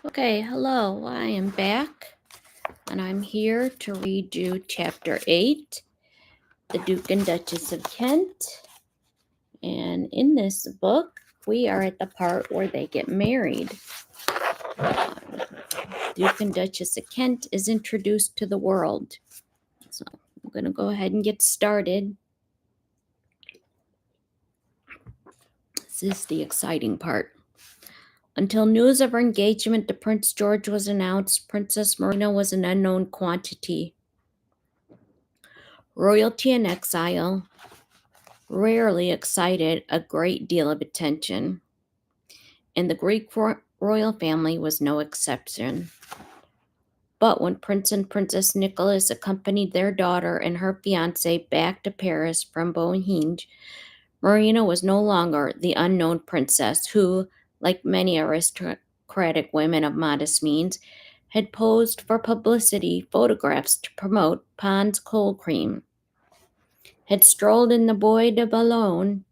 Okay, hello, I am back and I'm here to read you Chapter 8, The Duke and Duchess of Kent. And in this book, we are at the part where they get married. Duke and Duchess of Kent is introduced to the world. So I'm going to go ahead and get started. This is the exciting part. Until news of her engagement to Prince George was announced, Princess Marina was an unknown quantity. Royalty in exile rarely excited a great deal of attention, and the Greek royal family was no exception. But when Prince and Princess Nicholas accompanied their daughter and her fiancé back to Paris from Bohemia, Marina was no longer the unknown princess who, like many aristocratic women of modest means, had posed for publicity photographs to promote Pond's cold cream, had strolled in the Bois de Boulogne,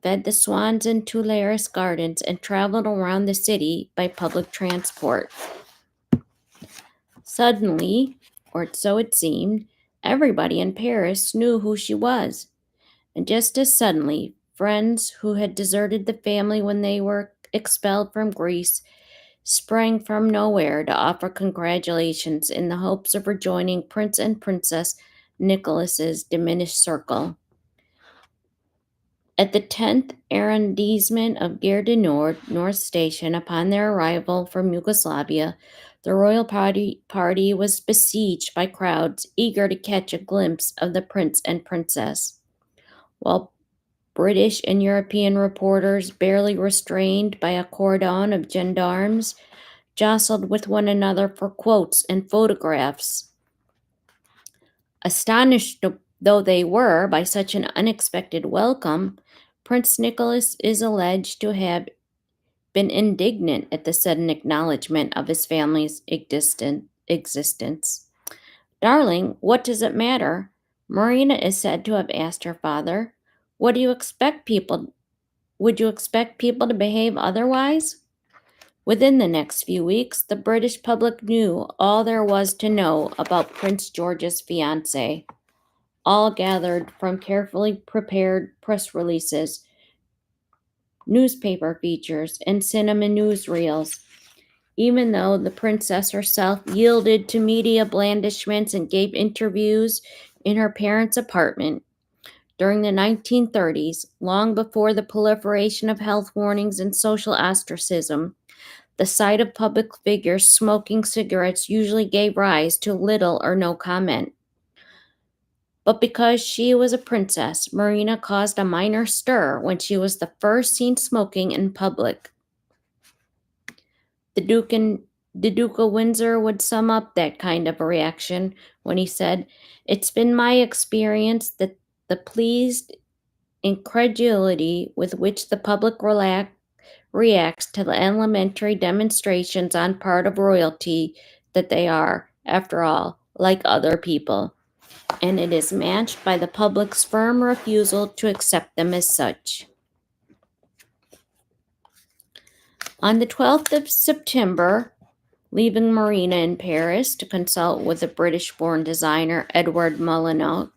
fed the swans in Tuileries Gardens, and traveled around the city by public transport. Suddenly, or so it seemed, everybody in Paris knew who she was. And just as suddenly, friends who had deserted the family when they were expelled from Greece sprang from nowhere to offer congratulations in the hopes of rejoining Prince and Princess Nicholas's diminished circle. At the 10th arrondissement of Gare du Nord, North Station, upon their arrival from Yugoslavia, the royal party was besieged by crowds eager to catch a glimpse of the prince and princess, while British and European reporters, barely restrained by a cordon of gendarmes, jostled with one another for quotes and photographs. Astonished though they were by such an unexpected welcome, Prince Nicholas is alleged to have been indignant at the sudden acknowledgement of his family's existence. "Darling, what does it matter?" Marina is said to have asked her father. Would you expect people to behave otherwise? Within the next few weeks, the British public knew all there was to know about Prince George's fiancée, all gathered from carefully prepared press releases, newspaper features, and cinema newsreels. Even though the princess herself yielded to media blandishments and gave interviews in her parents' apartment, during the 1930s, long before the proliferation of health warnings and social ostracism, the sight of public figures smoking cigarettes usually gave rise to little or no comment. But because she was a princess, Marina caused a minor stir when she was the first seen smoking in public. The Duke of Windsor would sum up that kind of a reaction when he said, "It's been my experience that the pleased incredulity with which the public reacts to the elementary demonstrations on part of royalty that they are, after all, like other people, and it is matched by the public's firm refusal to accept them as such." On the 12th of September, leaving Marina in Paris to consult with the British-born designer Edward Molyneux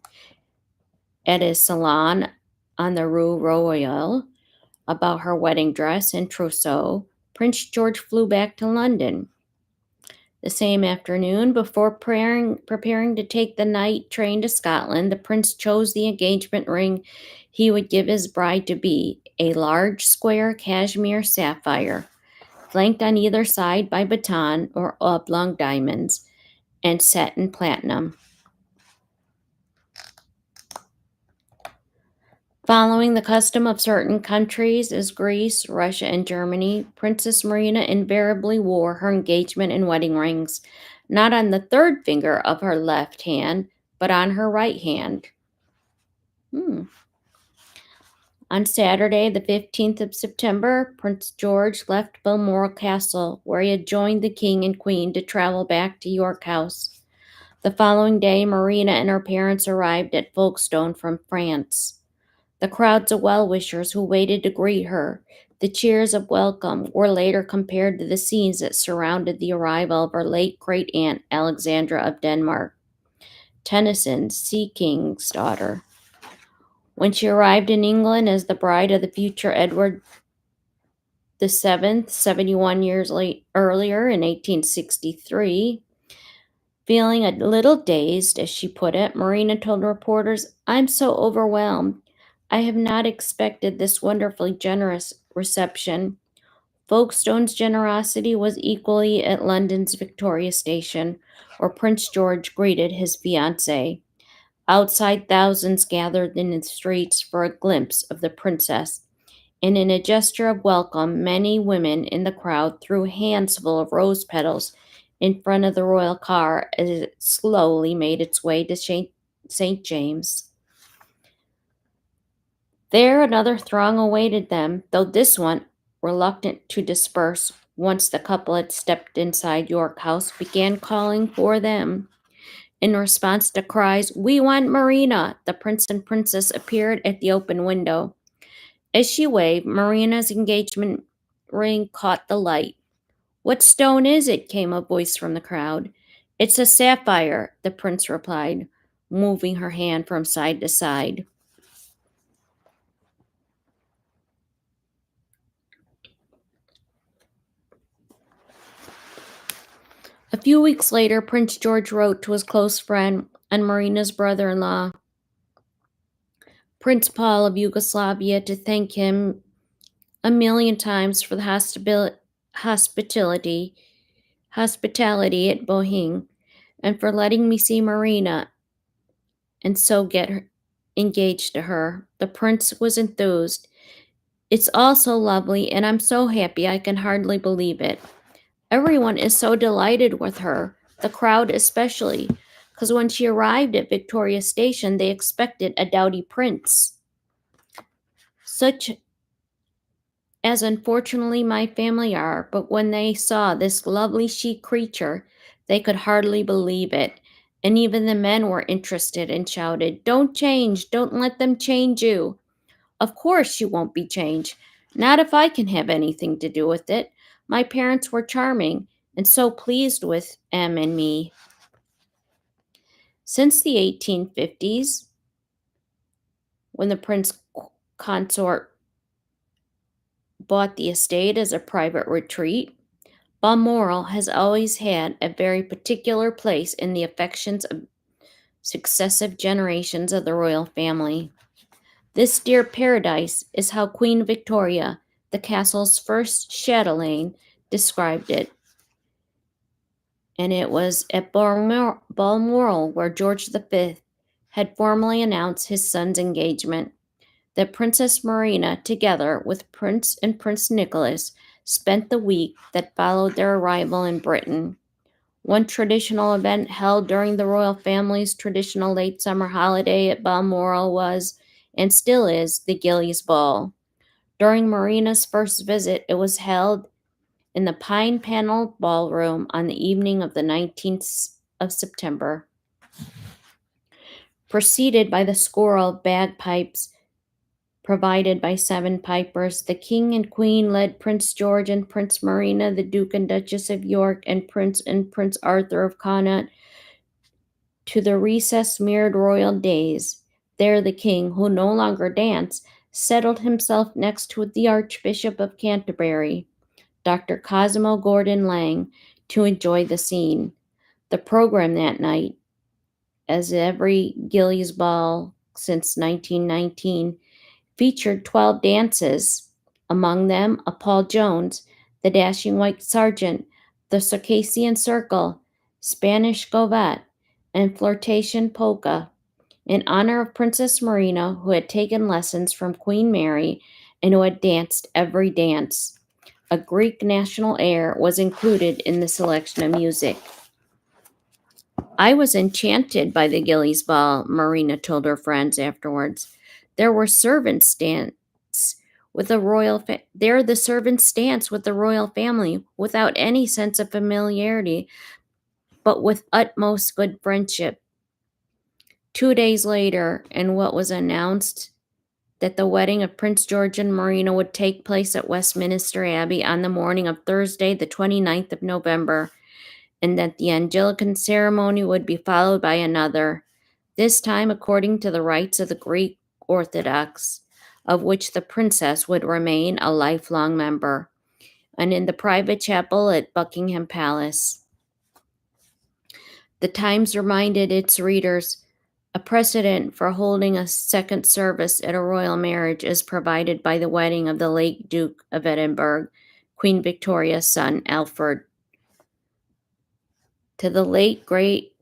at his salon on the Rue Royale about her wedding dress and trousseau, Prince George flew back to London. The same afternoon, before preparing to take the night train to Scotland, the prince chose the engagement ring he would give his bride-to-be, a large square cashmere sapphire, flanked on either side by baton or oblong diamonds, and set in platinum. Following the custom of certain countries as Greece, Russia, and Germany, Princess Marina invariably wore her engagement and wedding rings not on the third finger of her left hand, but on her right hand. On Saturday, the 15th of September, Prince George left Balmoral Castle, where he had joined the King and Queen to travel back to York House. The following day, Marina and her parents arrived at Folkestone from France. The crowds of well-wishers who waited to greet her The cheers of welcome were later compared to the scenes that surrounded the arrival of her late great aunt Alexandra of Denmark, Tennyson's Sea King's daughter. When she arrived in England as the bride of the future Edward VII, 71 years earlier in 1863, feeling a little dazed, as she put it, Marina told reporters, "I'm so overwhelmed. I have not expected this wonderfully generous reception." Folkestone's generosity was equally at London's Victoria Station, where Prince George greeted his fiancée. Outside, thousands gathered in the streets for a glimpse of the princess, and in a gesture of welcome, many women in the crowd threw handsful of rose petals in front of the royal car as it slowly made its way to St. James. There another throng awaited them, though this one, reluctant to disperse once the couple had stepped inside York House, began calling for them. In response to cries, "We want Marina!" the prince and princess appeared at the open window. As she waved, Marina's engagement ring caught the light. "What stone is it?" came a voice from the crowd. "It's a sapphire," the prince replied, moving her hand from side to side. A few weeks later, Prince George wrote to his close friend and Marina's brother-in-law, Prince Paul of Yugoslavia, to thank him a million times for the hospitality at Bohing, and for letting me see Marina and so get her engaged to her. The prince was enthused. "It's all so lovely, and I'm so happy I can hardly believe it. Everyone is so delighted with her, the crowd especially, because when she arrived at Victoria Station, they expected a dowdy prince, such as unfortunately my family are, but when they saw this lovely chic creature, they could hardly believe it. And even the men were interested and shouted, 'Don't change, don't let them change you.' Of course she won't be changed. Not if I can have anything to do with it. My parents were charming and so pleased with Em and me." Since the 1850s, when the prince consort bought the estate as a private retreat, Balmoral has always had a very particular place in the affections of successive generations of the royal family. "This dear paradise" is how Queen Victoria, the castle's first chatelaine, described it. And it was at Balmoral where George V had formally announced his son's engagement that Princess Marina, together with Prince and Prince Nicholas, spent the week that followed their arrival in Britain. One traditional event held during the royal family's traditional late summer holiday at Balmoral was, and still is, the Gillies Ball. During Marina's first visit, it was held in the pine-paneled ballroom on the evening of the 19th of September. Preceded by the squirrel bagpipes provided by 7 pipers, the king and queen led Prince George and Prince Marina, the Duke and Duchess of York, and Prince Arthur of Connaught to the recess mirrored royal days. There the king, who no longer danced, settled himself next to the Archbishop of Canterbury, Dr. Cosimo Gordon Lang, to enjoy the scene. The program that night, as every Gillies Ball since 1919, featured 12 dances, among them a Paul Jones, the Dashing White Sergeant, the Circassian Circle, Spanish Gavotte, and Flirtation Polka, in honor of Princess Marina, who had taken lessons from Queen Mary and who had danced every dance. A Greek national air was included in the selection of music. "I was enchanted by the Gillies Ball," Marina told her friends afterwards. "There were servants dance with the there the servants dance with the royal family without any sense of familiarity, but with utmost good friendship." 2 days later, in what was announced that the wedding of Prince George and Marina would take place at Westminster Abbey on the morning of Thursday, the 29th of November, and that the Anglican ceremony would be followed by another, this time according to the rites of the Greek Orthodox, of which the princess would remain a lifelong member, and in the private chapel at Buckingham Palace. The Times reminded its readers, a precedent for holding a second service at a royal marriage is provided by the wedding of the late Duke of Edinburgh, Queen Victoria's son, Alfred, to the late great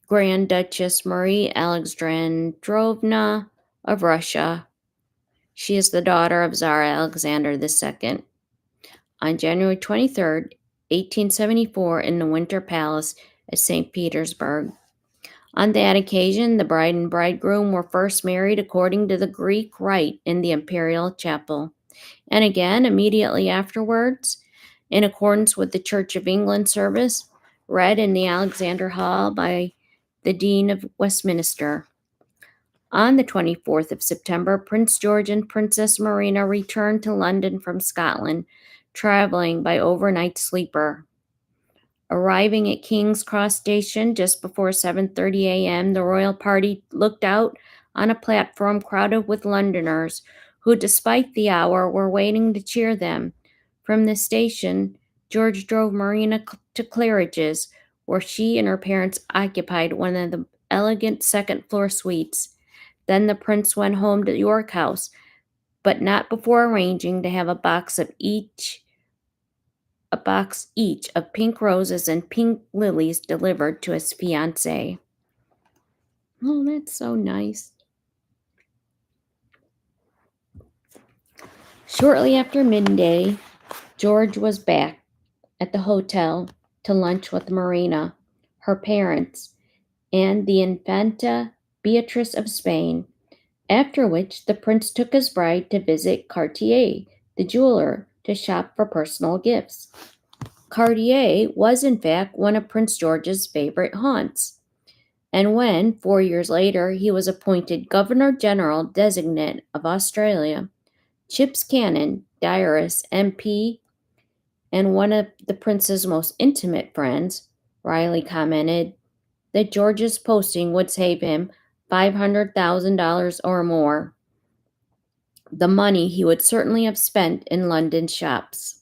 Grand Duchess Marie Alexandrovna of Russia. She is the daughter of Tsar Alexander II. On January 23rd, 1874, in the Winter Palace at St. Petersburg. On that occasion, the bride and bridegroom were first married according to the Greek rite in the imperial chapel, and again immediately afterwards, in accordance with the Church of England service, read in the Alexander Hall by the Dean of Westminster. On the 24th of September, Prince George and Princess Marina returned to London from Scotland, traveling by overnight sleeper. Arriving at King's Cross Station just before 7:30 a.m., the royal party looked out on a platform crowded with Londoners who, despite the hour, were waiting to cheer them. From the station, George drove Marina to Claridge's, where she and her parents occupied one of the elegant second-floor suites. Then the prince went home to York House, but not before arranging to have a box each of pink roses and pink lilies delivered to his fiancée. Oh, that's so nice. Shortly after midday, George was back at the hotel to lunch with Marina, her parents, and the Infanta Beatrice of Spain, after which the prince took his bride to visit Cartier, the jeweler, to shop for personal gifts. Cartier was, in fact, one of Prince George's favorite haunts. And when, 4 years later, he was appointed Governor-General Designate of Australia, Chips Cannon, diarist, MP, and one of the prince's most intimate friends, Riley commented that George's posting would save him $500,000 or more, the money he would certainly have spent in London shops.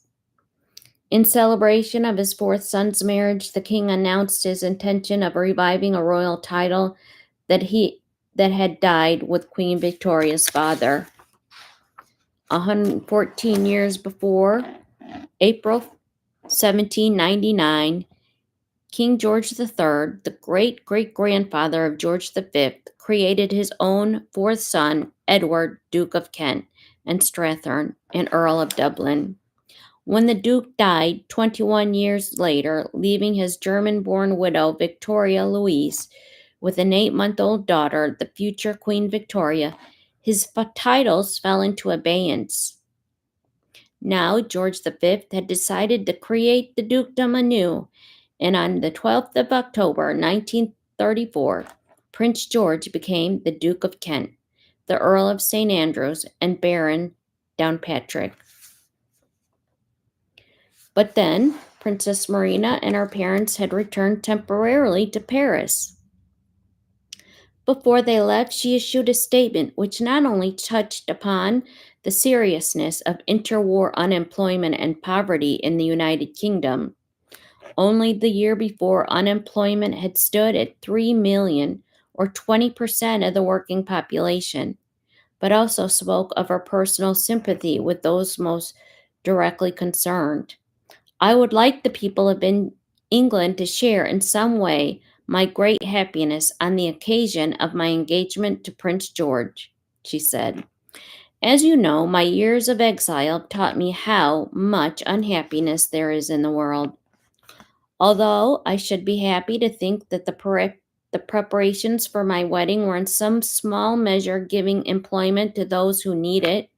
In celebration of his fourth son's marriage, the king announced his intention of reviving a royal title that had died with Queen Victoria's father. 114 years before, April 1799, King George III, the great-great-grandfather of George V, created his own fourth son, Edward, Duke of Kent and Strathearn, and Earl of Dublin. When the Duke died 21 years later, leaving his German-born widow, Victoria Louise, with an 8-month-old daughter, the future Queen Victoria, his titles fell into abeyance. Now, George V had decided to create the dukedom anew, and on the 12th of October, 1934, Prince George became the Duke of Kent, the Earl of St. Andrews, and Baron Downpatrick. But then, Princess Marina and her parents had returned temporarily to Paris. Before they left, she issued a statement which not only touched upon the seriousness of interwar unemployment and poverty in the United Kingdom. Only the year before, unemployment had stood at 3 million, or 20% of the working population, but also spoke of her personal sympathy with those most directly concerned. I would like the people of England to share in some way my great happiness on the occasion of my engagement to Prince George, she said. As you know, my years of exile taught me how much unhappiness there is in the world. Although I should be happy to think that the preparations for my wedding were in some small measure giving employment to those who need it,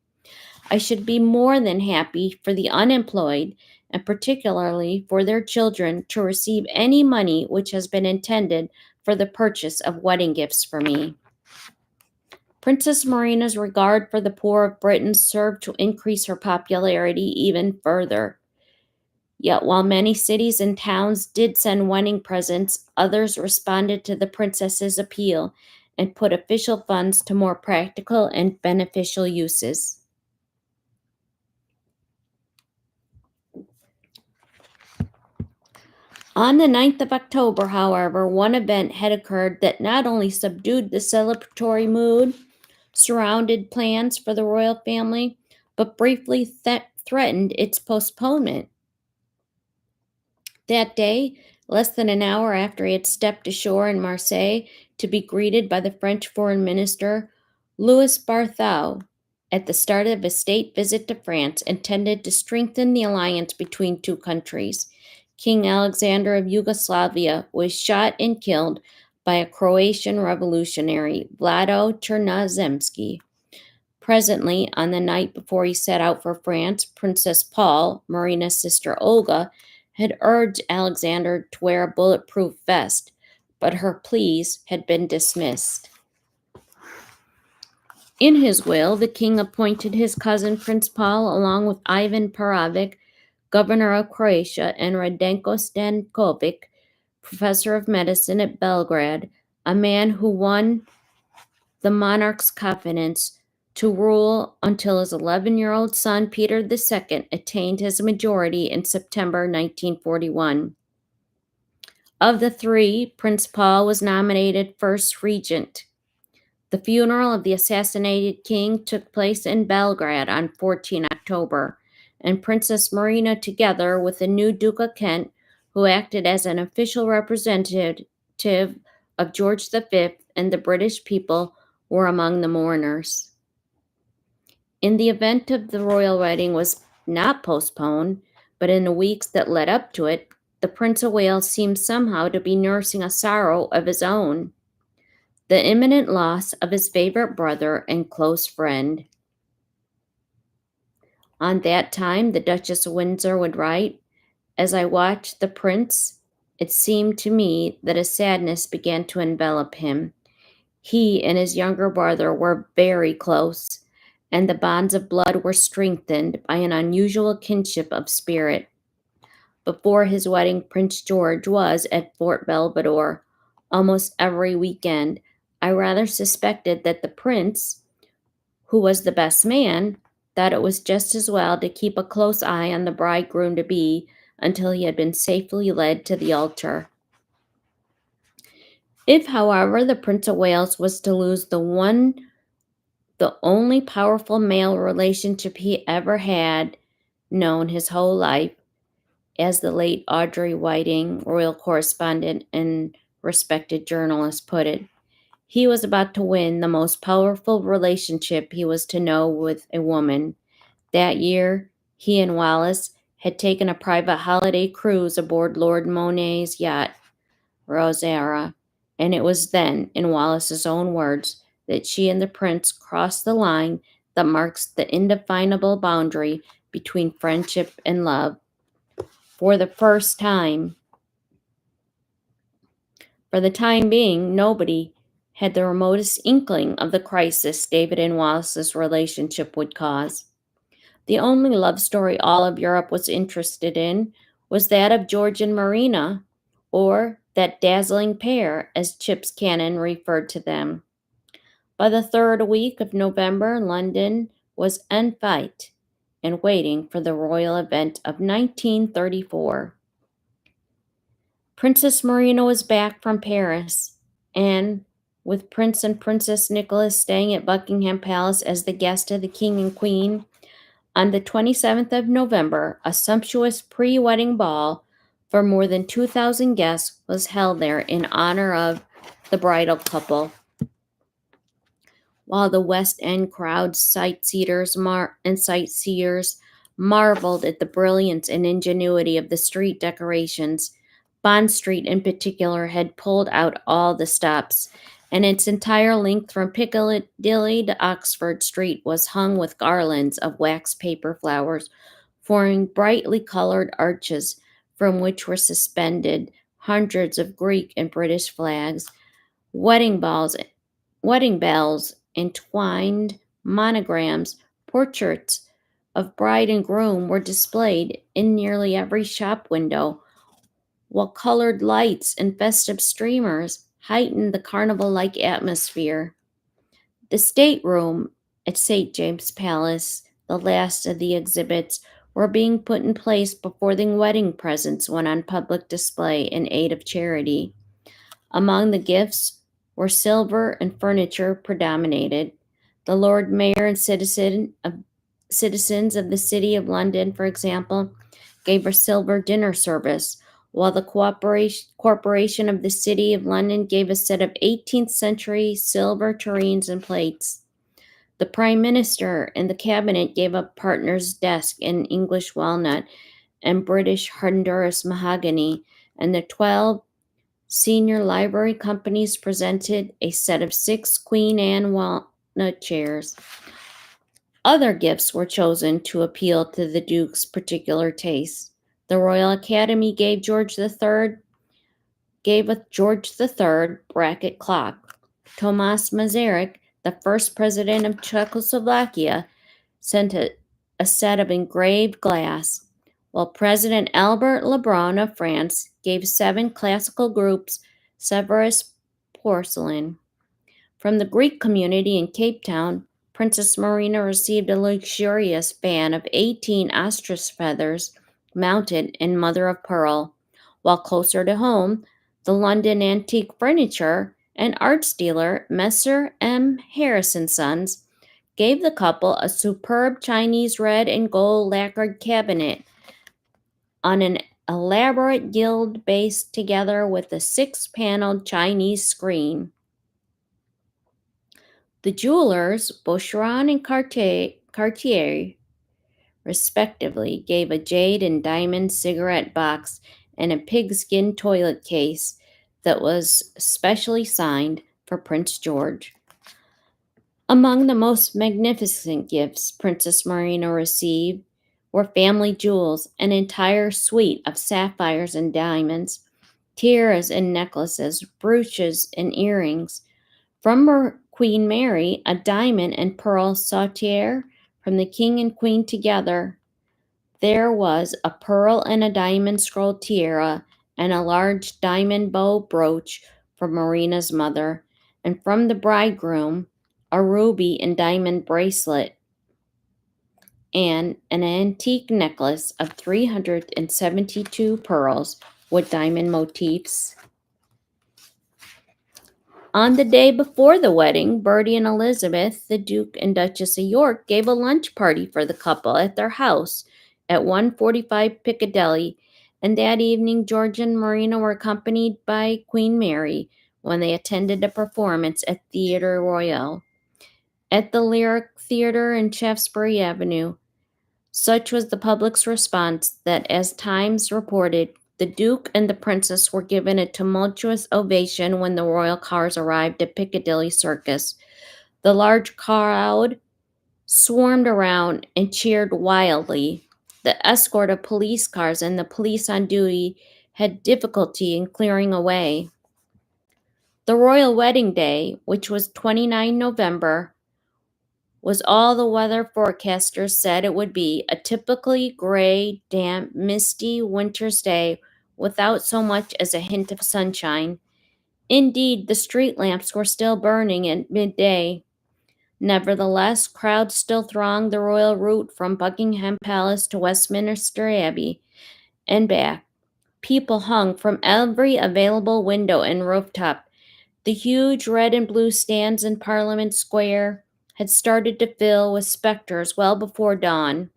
I should be more than happy for the unemployed, and particularly for their children, to receive any money which has been intended for the purchase of wedding gifts for me. Princess Marina's regard for the poor of Britain served to increase her popularity even further. Yet while many cities and towns did send wedding presents, others responded to the princess's appeal and put official funds to more practical and beneficial uses. On the 9th of October, however, one event had occurred that not only subdued the celebratory mood surrounded plans for the royal family, but briefly threatened its postponement. That day, less than an hour after he had stepped ashore in Marseille to be greeted by the French foreign minister, Louis Barthou, at the start of a state visit to France intended to strengthen the alliance between two countries, King Alexander of Yugoslavia was shot and killed by a Croatian revolutionary, Vlado Chernozemski. Presently, on the night before he set out for France, Princess Paul, Marina's sister Olga, had urged Alexander to wear a bulletproof vest, but her pleas had been dismissed. In his will, the king appointed his cousin Prince Paul, along with Ivan Perovic, governor of Croatia, and Radenko Stankovic, professor of medicine at Belgrade, a man who won the monarch's confidence, to rule until his 11-year-old son Peter II attained his majority in September 1941. Of the three, Prince Paul was nominated first regent. The funeral of the assassinated king took place in Belgrade on 14 October, and Princess Marina, together with the new Duke of Kent, who acted as an official representative of George V and the British people, were among the mourners. In the event of the royal wedding was not postponed, but in the weeks that led up to it, the Prince of Wales seemed somehow to be nursing a sorrow of his own, the imminent loss of his favorite brother and close friend. On that time, the Duchess of Windsor would write, "As I watched the prince, it seemed to me that a sadness began to envelop him. He and his younger brother were very close, and the bonds of blood were strengthened by an unusual kinship of spirit. Before his wedding, Prince George was at Fort Belvedere almost every weekend. I rather suspected that the prince, who was the best man, thought it was just as well to keep a close eye on the bridegroom-to-be until he had been safely led to the altar. If, however, the Prince of Wales was to lose the only powerful male relationship he ever had known his whole life, as the late Audrey Whiting, royal correspondent and respected journalist, put it, he was about to win the most powerful relationship he was to know with a woman. That year, he and Wallace had taken a private holiday cruise aboard Lord Monet's yacht, Rosera, and it was then, in Wallace's own words, that she and the prince crossed the line that marks the indefinable boundary between friendship and love. For the first time, for the time being, nobody had the remotest inkling of the crisis David and Wallace's relationship would cause. The only love story all of Europe was interested in was that of George and Marina, or that dazzling pair, as Chips Cannon referred to them. By the third week of November, London was en fete and waiting for the royal event of 1934. Princess Marina was back from Paris, and with Prince and Princess Nicholas staying at Buckingham Palace as the guest of the King and Queen, on the 27th of November, a sumptuous pre-wedding ball for more than 2,000 guests was held there in honor of the bridal couple. While the West End crowd sightseers marveled at the brilliance and ingenuity of the street decorations, Bond Street in particular had pulled out all the stops, and its entire length from Piccadilly to Oxford Street was hung with garlands of wax paper flowers, forming brightly colored arches from which were suspended hundreds of Greek and British flags. Wedding bells entwined monograms, portraits of bride and groom were displayed in nearly every shop window, while colored lights and festive streamers heightened the carnival like atmosphere. The stateroom at St. James Palace, the last of the exhibits, were being put in place before the wedding presents went on public display in aid of charity. Among the gifts were silver and furniture predominated. The Lord Mayor and citizens of the City of London, for example, gave a silver dinner service, while the Corporation of the City of London gave a set of 18th century silver tureens and plates. The Prime Minister and the Cabinet gave a partner's desk in English walnut and British Honduras mahogany, and the 12 senior library companies presented a set of 6 Queen Anne walnut chairs. Other gifts were chosen to appeal to the Duke's particular tastes. The Royal Academy gave a George III bracket clock. Tomas Masaryk, the first president of Czechoslovakia, sent a set of engraved glass, while President Albert Lebrun of France gave 7 classical groups Severus porcelain. From the Greek community in Cape Town, Princess Marina received a luxurious fan of 18 ostrich feathers mounted in mother of pearl, while closer to home, the London antique furniture and arts dealer Messer M. Harris and Sons gave the couple a superb Chinese red and gold lacquered cabinet on an elaborate gilt base together with a 6-paneled Chinese screen. The jewelers, Boucheron and Cartier, respectively, gave a jade and diamond cigarette box and a pigskin toilet case that was specially signed for Prince George. Among the most magnificent gifts Princess Marina received were family jewels, an entire suite of sapphires and diamonds, tiaras and necklaces, brooches and earrings. From Queen Mary, a diamond and pearl sauter from the king and queen together. There was a pearl and a diamond scroll tiara and a large diamond bow brooch for Marina's mother, and from the bridegroom, a ruby and diamond bracelet and an antique necklace of 372 pearls with diamond motifs. On the day before the wedding, Bertie and Elizabeth, the Duke and Duchess of York, gave a lunch party for the couple at their house at 145 Piccadilly, and that evening George and Marina were accompanied by Queen Mary when they attended a performance at Theatre Royal at the Lyric Theatre in Shaftesbury Avenue. Such was the public's response that, as Times reported, the Duke and the Princess were given a tumultuous ovation when the royal cars arrived at Piccadilly Circus. The large crowd swarmed around and cheered wildly. The escort of police cars and the police on duty had difficulty in clearing away. The royal wedding day, which was 29 November, was all the weather forecasters said it would be, a typically gray, damp, misty winter's day without so much as a hint of sunshine. Indeed, the street lamps were still burning at midday. Nevertheless, crowds still thronged the royal route from Buckingham Palace to Westminster Abbey and back. People hung from every available window and rooftop. The huge red and blue stands in Parliament Square had started to fill with specters well before dawn.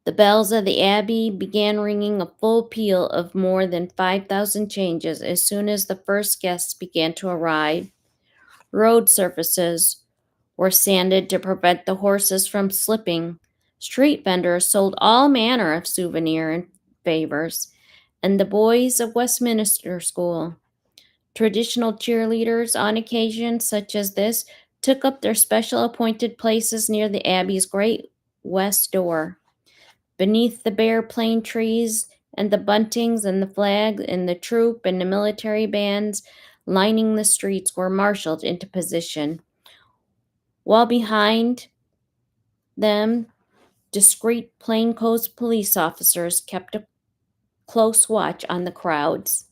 The bells of the Abbey began ringing a full peal of more than 5,000 changes as soon as the first guests began to arrive. Road surfaces were sanded to prevent the horses from slipping. Street vendors sold all manner of souvenir and favors, and the boys of Westminster School, traditional cheerleaders on occasions such as this, took up their special appointed places near the Abbey's great west door. Beneath the bare plane trees and the buntings and the flag and the troop and the military bands lining the streets were marshaled into position, while behind them, discreet plainclothes police officers kept a close watch on the crowds.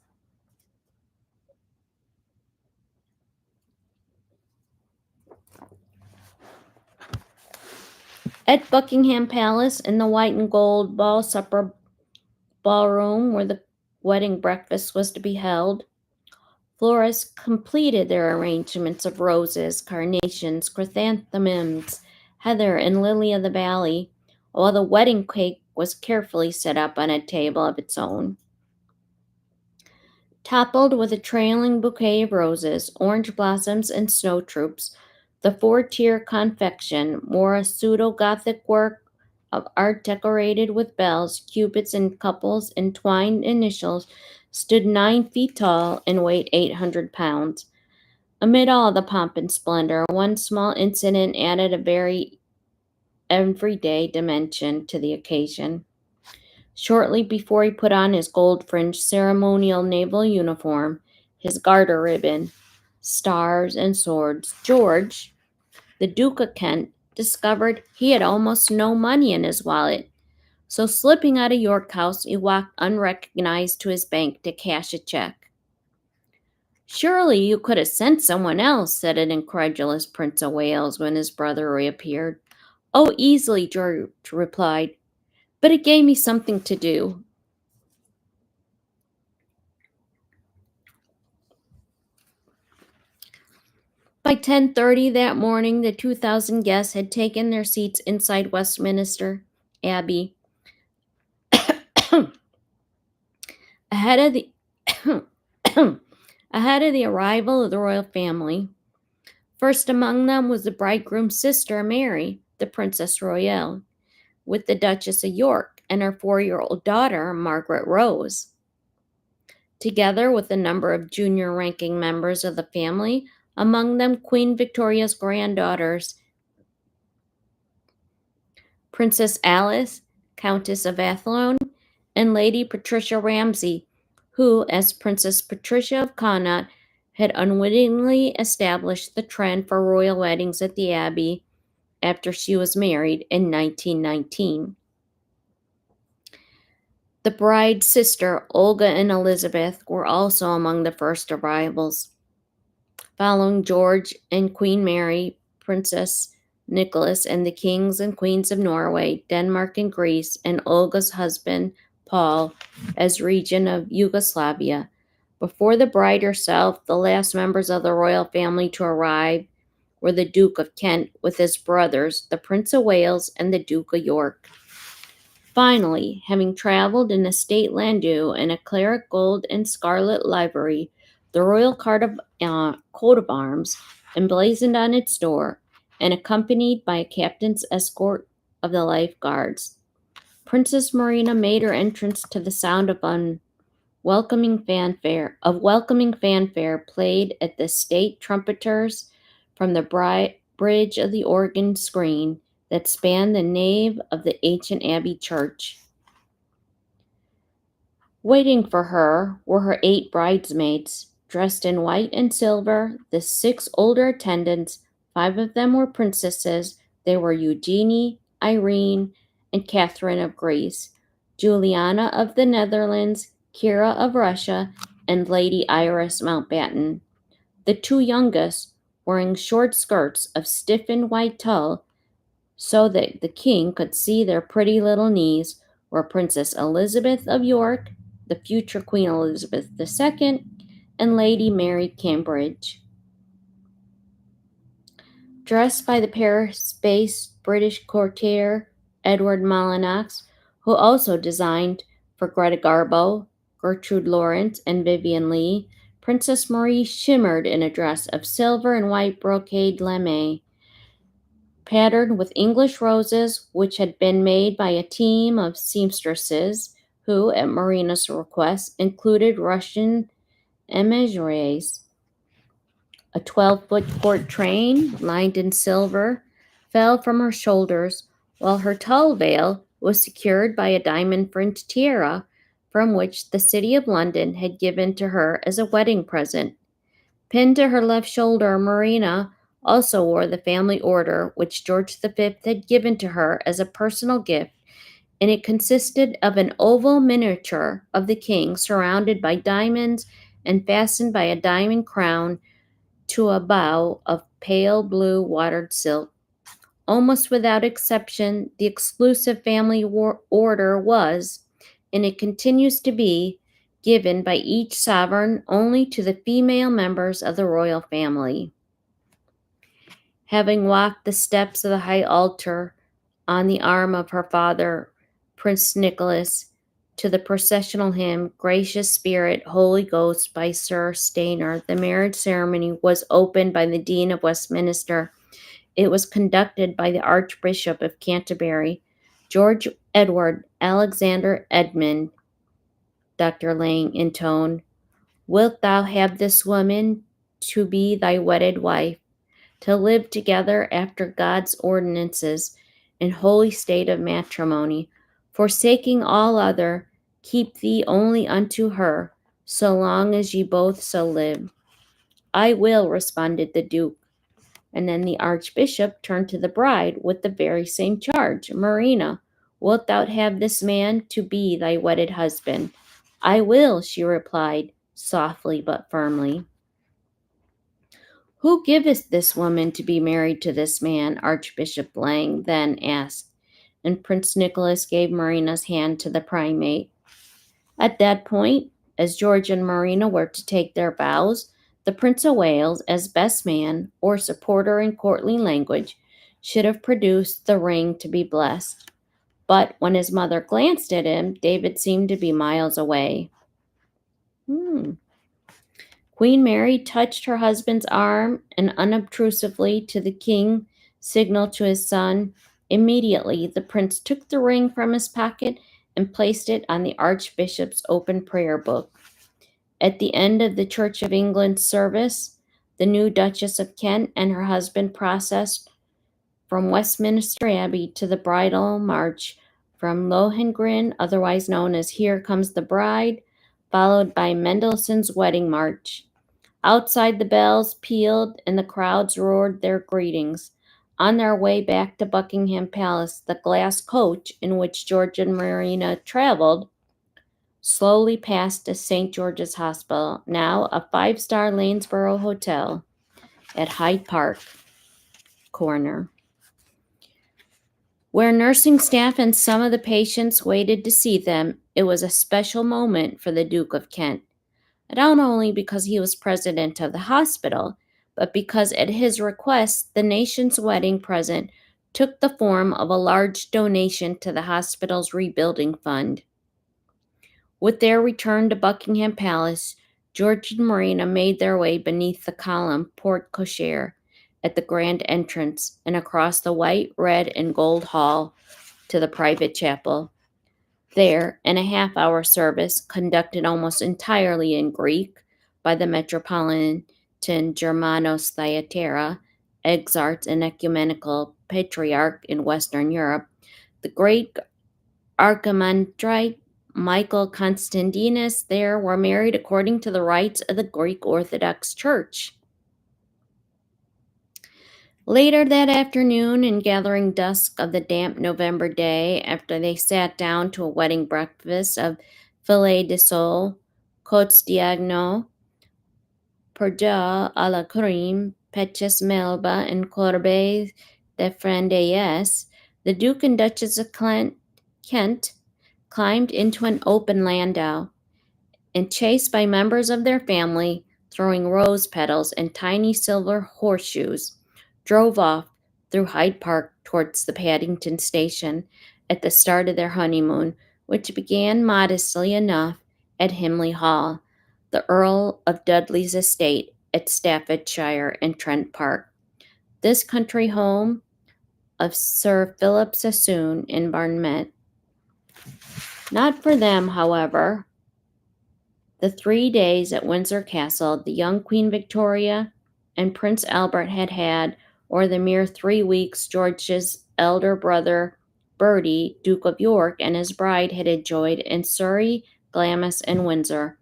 At Buckingham Palace, in the white and gold ball supper ballroom where the wedding breakfast was to be held, florists completed their arrangements of roses, carnations, chrysanthemums, heather, and lily of the valley, while the wedding cake was carefully set up on a table of its own. Toppled with a trailing bouquet of roses, orange blossoms, and snowdrops, the four-tier confection wore a pseudo-Gothic work of art decorated with bells, cupids, and couples' entwined initials, stood 9 feet tall and weighed 800 pounds. Amid all the pomp and splendor, one small incident added a very everyday dimension to the occasion. Shortly before he put on his gold-fringed ceremonial naval uniform, his garter ribbon, stars, and swords, George, the Duke of Kent, discovered he had almost no money in his wallet. So, slipping out of York House, he walked unrecognized to his bank to cash a check. "Surely you could have sent someone else," said an incredulous Prince of Wales when his brother reappeared. "Oh, easily," George replied, "but it gave me something to do." By 10:30 that morning, the 2,000 guests had taken their seats inside Westminster Abbey. ahead of the ahead of the arrival of the royal family. First among them was the bridegroom's sister, Mary, the Princess Royale, with the Duchess of York and her 4-year-old daughter, Margaret Rose. Together with a number of junior-ranking members of the family, among them Queen Victoria's granddaughters, Princess Alice, Countess of Athlone, and Lady Patricia Ramsay, who, as Princess Patricia of Connaught, had unwittingly established the trend for royal weddings at the Abbey after she was married in 1919. The bride's sister, Olga and Elizabeth, were also among the first arrivals. Following George and Queen Mary, Princess Nicholas, and the kings and queens of Norway, Denmark, and Greece, and Olga's husband, Paul, as regent of Yugoslavia. Before the bride herself, the last members of the royal family to arrive were the Duke of Kent with his brothers, the Prince of Wales and the Duke of York. Finally, having traveled in a state landau in a claret gold and scarlet livery, the royal coat of arms emblazoned on its door, and accompanied by a captain's escort of the Life Guards, Princess Marina made her entrance to the sound of welcoming fanfare played at the state trumpeters from the bridge of the organ screen that spanned the nave of the ancient Abbey church. Waiting for her were her 8 bridesmaids, dressed in white and silver, the 6 older attendants. 5 of them were princesses. They were Eugenie, Irene, and Catherine of Greece, Juliana of the Netherlands, Kira of Russia, and Lady Iris Mountbatten. The 2 youngest, wearing short skirts of stiffened white tulle, so that the king could see their pretty little knees, were Princess Elizabeth of York, the future Queen Elizabeth II, and Lady Mary Cambridge. Dressed by the Paris-based British courtier Edward Molyneux, who also designed for Greta Garbo, Gertrude Lawrence, and Vivian Leigh, Princess Marie shimmered in a dress of silver and white brocade lame, patterned with English roses, which had been made by a team of seamstresses who, at Marina's request, included Russian émissaries. A 12-foot court train, lined in silver, fell from her shoulders, while her tulle veil was secured by a diamond-fringed tiara from which the City of London had given to her as a wedding present. Pinned to her left shoulder, Marina also wore the family order which George V had given to her as a personal gift, and it consisted of an oval miniature of the king surrounded by diamonds and fastened by a diamond crown to a bow of pale blue watered silk. Almost without exception, the exclusive family order was, and it continues to be, given by each sovereign only to the female members of the royal family. Having walked the steps of the high altar on the arm of her father, Prince Nicholas, to the processional hymn, Gracious Spirit, Holy Ghost, by Sir Stainer, the marriage ceremony was opened by the Dean of Westminster. It was conducted by the Archbishop of Canterbury, George Edward Alexander Edmund. Dr. Lang intoned, Wilt thou have this woman to be thy wedded wife, to live together after God's ordinances in holy state of matrimony, forsaking all other, keep thee only unto her, so long as ye both so live? I will, responded the Duke. And then the Archbishop turned to the bride with the very same charge. Marina, wilt thou have this man to be thy wedded husband? I will, she replied, softly but firmly. Who giveth this woman to be married to this man? Archbishop Lang then asked, and Prince Nicholas gave Marina's hand to the primate. At that point, as George and Marina were to take their vows, the Prince of Wales, as best man, or supporter in courtly language, should have produced the ring to be blessed. But when his mother glanced at him, David seemed to be miles away. Queen Mary touched her husband's arm and unobtrusively to the king signaled to his son. Immediately, the prince took the ring from his pocket and placed it on the archbishop's open prayer book. At the end of the Church of England service, the new Duchess of Kent and her husband processed from Westminster Abbey to the bridal march from Lohengrin, otherwise known as Here Comes the Bride, followed by Mendelssohn's Wedding March. Outside, the bells pealed and the crowds roared their greetings. On their way back to Buckingham Palace, the glass coach in which George and Marina traveled slowly passed St. George's Hospital, now a five-star Lanesborough hotel at Hyde Park Corner, where nursing staff and some of the patients waited to see them. It was a special moment for the Duke of Kent, not only because he was president of the hospital, but because at his request, the nation's wedding present took the form of a large donation to the hospital's rebuilding fund. With their return to Buckingham Palace, George and Marina made their way beneath the column porte cochere at the grand entrance and across the white, red, and gold hall to the private chapel. There, in a half-hour service conducted almost entirely in Greek by the Metropolitan Germanos Thyatira, exarch and ecumenical patriarch in Western Europe, the great archimandrite Michael Constantinus there were married according to the rites of the Greek Orthodox Church. Later that afternoon, in gathering dusk of the damp November day, after they sat down to a wedding breakfast of filet de sole, côtes d'agneau, perdue à la crème, peches melba, and corbeilles de friandises, the Duke and Duchess of Kent climbed into an open landau, and chased by members of their family, throwing rose petals and tiny silver horseshoes, drove off through Hyde Park towards the Paddington station at the start of their honeymoon, which began modestly enough at Himley Hall, the Earl of Dudley's estate at Staffordshire and Trent Park, this country home of Sir Philip Sassoon in Barnet. Not for them, however, the 3 days at Windsor Castle the young Queen Victoria and Prince Albert had, or the mere 3 weeks George's elder brother Bertie, Duke of York, and his bride had enjoyed in Surrey, Glamis, and Windsor.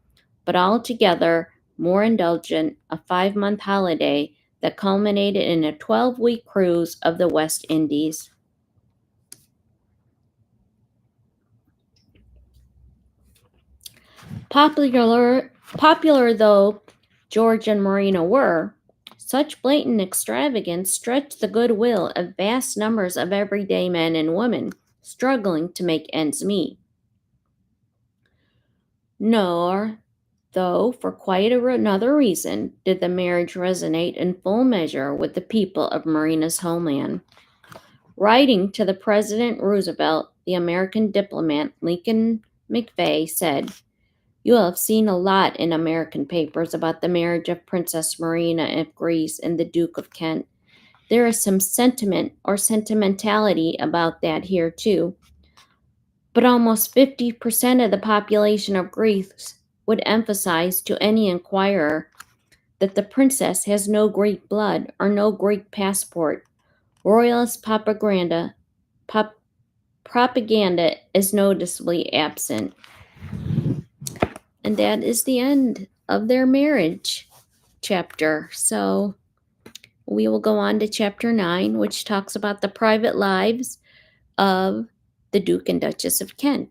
But altogether, more indulgent, a 5-month holiday that culminated in a 12-week cruise of the West Indies. Popular though George and Marina were, such blatant extravagance stretched the goodwill of vast numbers of everyday men and women struggling to make ends meet. Nor, though, for quite another reason, did the marriage resonate in full measure with the people of Marina's homeland. Writing to the President Roosevelt, the American diplomat Lincoln McVeigh said, "You have seen a lot in American papers about the marriage of Princess Marina of Greece and the Duke of Kent. There is some sentiment or sentimentality about that here, too. But almost 50% of the population of Greece would emphasize to any inquirer that the princess has no Greek blood or no Greek passport. Royalist propaganda is noticeably absent." And that is the end of their marriage chapter. So we will go on to chapter 9, which talks about the private lives of the Duke and Duchess of Kent.